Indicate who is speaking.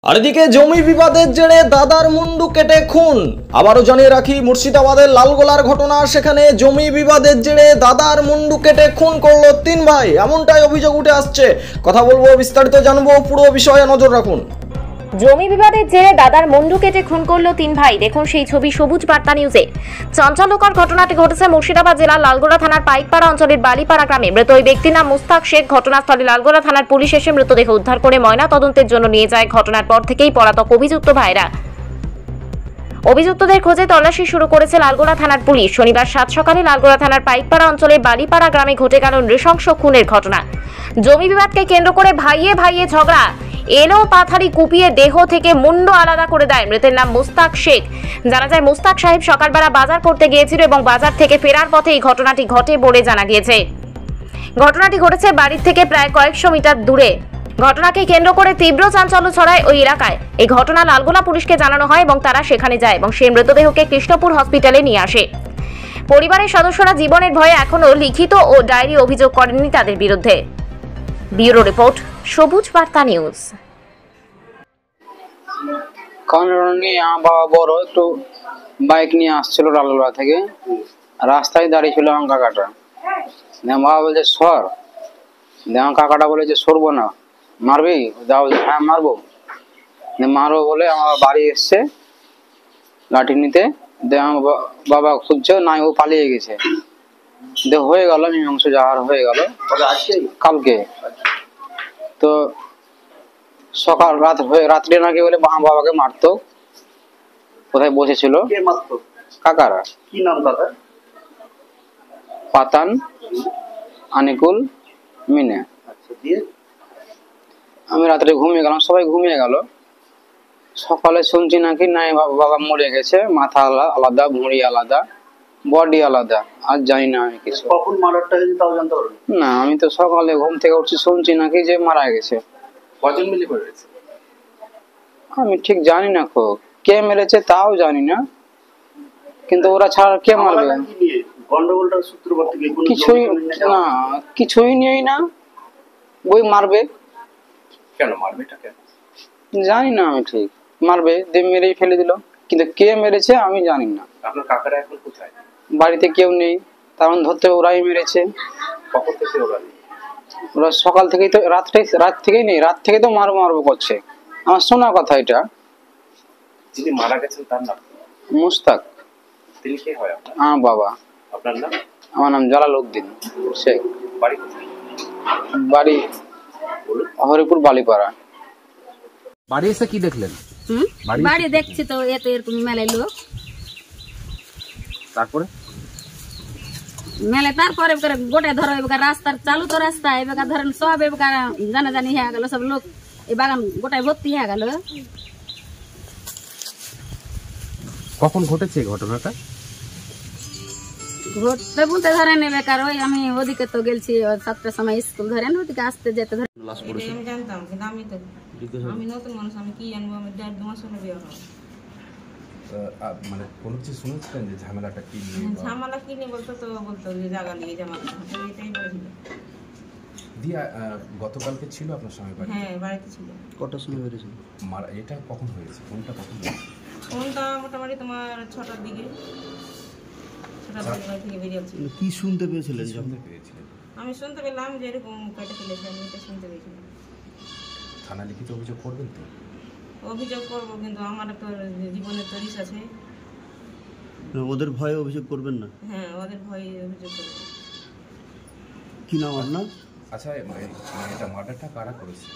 Speaker 1: আর এদিকে জমি বিবাদের জেরে দাদার মুন্ডু কেটে খুন। আবারও জানিয়ে রাখি, মুর্শিদাবাদের লালগোলার ঘটনা। সেখানে জমি বিবাদের জেরে দাদার মুন্ডু কেটে খুন করলো তিন ভাই, এমনটাই অভিযোগ উঠে আসছে। কথা বলবো, বিস্তারিত জানবো, পুরো বিষয়ে নজর রাখুন।
Speaker 2: জমি বিবাদের জেরে দাদার মুন্ডু কেটে খুন করলো তিন ভাই। দেখুন সেই ছবি সবুজ বার্তা নিউজে। চাঞ্চল্যকর ঘটনাটি ঘটেছে মুর্শিদাবাদ জেলার লালগোলা থানার পাইকপাড়া অঞ্চলের বালিপাড়া গ্রামে। মৃত ওই ব্যক্তির নাম মুস্তাক শেখ। ঘটনাস্থলে লালগোলা থানার পুলিশ এসে মৃতদেহ উদ্ধার করে ময়না তদন্তের জন্য নিয়ে যায়। ঘটনার পর থেকেই পলাতক অভিযুক্ত ভাইরা। অভিযুক্তদের খোঁজে তল্লাশি শুরু করেছে লালগোলা থানার পুলিশ। শনিবার সাত সকালে লালগোলা থানার পাইকপাড়া অঞ্চলের বালিপাড়া গ্রামে ঘটে গেল নৃশংস খুনের ঘটনা। জমি বিবাদকে কেন্দ্র করে ভাইয়ে ভাইয়ে ঝগড়া। এলো পাথারি কুপিয়ে দেহ থেকে মুন্ড আলাদা করে দেয়। মৃতের নাম মুস্তাক শেখ। জানা যায়, মুস্তাক সাহেব সকালবেলা বাজার করতে গিয়েছিল এবং বাজার থেকে ফেরার পথে এই ঘটনাটি ঘটে বলে জানা গিয়েছে। ঘটনাটি ঘটেছে বাড়ির থেকে প্রায় কয়েকশো মিটার দূরে। ঘটনাকে কেন্দ্র করে তীব্র চাঞ্চল্য ছড়ায় ওই এলাকায়। এই ঘটনা লালগোলা পুলিশকে জানানো হয় এবং তারা সেখানে যায় এবং সেই মৃতদেহকে কৃষ্ণপুর হসপিটালে নিয়ে আসে। পরিবারের সদস্যরা জীবনের ভয়ে এখনো লিখিত ও ডায়েরি অভিযোগ করেননি তাদের বিরুদ্ধে। ব্যুরো রিপোর্ট, সবুজ বার্তা নিউজ।
Speaker 3: আমার বাবা বড় একটু বাইক নিয়ে আসছিল লালগোলা থেকে, রাস্তায় দাঁড়িয়ে ছিল আমার কাকাটা। বাবা বলছে সর, আমার কাকাটা বলে যে সরবো না, মারবি? হ্যাঁ মারবো। মারবো বলে আমার বাড়ি এসছে লাঠি নিতে। আমার বাবা খুঁজছে, নাই ও পালিয়ে গেছে। হয়ে গেল মীমাংস যাওয়ার হয়ে গেল কালকে। তো সকাল রাত্রে নাকি বলে বাবাকে মারতো। কোথায় বসেছিল কাকারা।
Speaker 4: কি নাম কাকা?
Speaker 3: পাতান, আনিকুল, মিনে। আমি রাত্রে ঘুমিয়ে গেলাম, সবাই ঘুমিয়ে গেল। সকালে শুনছি নাকি নাই বাবা মরে গেছে, মাথা আলাদা, ভুঁড়ি আলাদা, বডি আলাদা। আর জানি না আমি কিছু।
Speaker 4: কখন মারাটা হয়েছে তাও জানতে পারবেন
Speaker 3: না? আমি তো সকালে ঘুম থেকে উঠছি, শুনছি নাকি যে মারা গেছে।
Speaker 4: কজন মিলে করেছে
Speaker 3: আমি ঠিক জানি না, কে মেরেছে তাও জানি না, কিন্তু ওরা ছাড়া কে মারবে?
Speaker 4: গন্ডগোলটার সূত্রপাত থেকে
Speaker 3: কিছুই না, কিছুই নেই না, ওই মারবে।
Speaker 4: কেন মারবে? এটা কেন
Speaker 3: জানি না আমি, ঠিক মারবে, দিয়ে মেরেই ফেলে দিল, কিন্তু কে মেরেছে আমি জানি না।
Speaker 4: আপনার কাকারা এখন কোথায়?
Speaker 3: বাড়িতে কেউ নেই, তখন ধরতে ওরাই মেরেছে।
Speaker 4: কখন থেকে ওরা নেই?
Speaker 3: ওরা সকাল থেকেই তো, রাত থেকেই নেই, রাত থেকে তো মারবো মারবো করছে। আমার শোনা কথা এটা।
Speaker 4: যিনি মারা গেছেন তার নাম
Speaker 3: মুস্তাক।
Speaker 4: তিনি কে হয় আপনার?
Speaker 3: আমার বাবা।
Speaker 4: আপনার নাম?
Speaker 3: আমার নাম জালালউদ্দিন শেখ।
Speaker 4: বাড়ি কোথায়?
Speaker 3: বাড়ি হরিপুর বালিপাড়া।
Speaker 5: বাড়ি এসে কি দেখলেন?
Speaker 6: বাড়ি দেখছি তো এত এরকম মেলায় লোক।
Speaker 5: তারপরে
Speaker 6: মেলে তারপরে গোটে ধরো এবার রাস্তার চালু তো রাস্তা এবার ধরেন সব এবার জানাজানি হয়ে গেল, সব লোক এই বাগান গোটায় ভর্তি হয়ে গেল।
Speaker 5: কখন ঘটেছে এই ঘটনাটা?
Speaker 6: ঘটতে বলতে ধরেন বেকার ওই আমি ওদিকে তো গেছি 7টার সময় স্কুল ধরেন, ওদিকে আসতে যেতে ধরেন।
Speaker 7: আমি জানতাম, কিন্তু আমি নতুন মানুষ, আমি কি জানবো? আমি 1.5-2 মাস হলো বিয়ে হওয়া।
Speaker 5: মানে কোনো কিছু শুনেছিলেন যে ঝামেলাটা কি নিয়ে?
Speaker 7: ঝামেলা কি নিয়ে বলতো যে জায়গা নিয়ে ঝামেলা, এটাই বলেছিল।
Speaker 5: দিয়া গতকালকে ছিল আপনার স্বামী বাড়ি?
Speaker 7: হ্যাঁ, বাড়িতে ছিল।
Speaker 5: কটার সময় বেরিয়েছিল? এটা কখন হয়েছে? কোনটা কখন হয়েছে?
Speaker 7: ফোনটা মোটামুটি তোমার 6টার দিকে, 6টার দিকে বাড়ি থেকে বেরিয়েছি।
Speaker 5: কি শুনতে পেয়েছিলেন? শুনতে পেয়েছিলেন?
Speaker 7: আমি শুনতে পেলাম যে এরকম কেটে ফেলেছে, আমি এটা শুনতে পেয়েছিলাম।
Speaker 5: থানা লিখিত অভিযোগ করবেন তো?
Speaker 7: অভিযোগ করবো, কিন্তু আমার তো জীবনের তো রিস্ক আছে।
Speaker 8: ওদের ভয়ে অভিযোগ করবেন না?
Speaker 7: হ্যাঁ, ওদের ভয়ে অভিযোগ করবো।
Speaker 8: কি নাম আপনার?
Speaker 5: আচ্ছা, এটা মার্ডারটা কারা করেছে?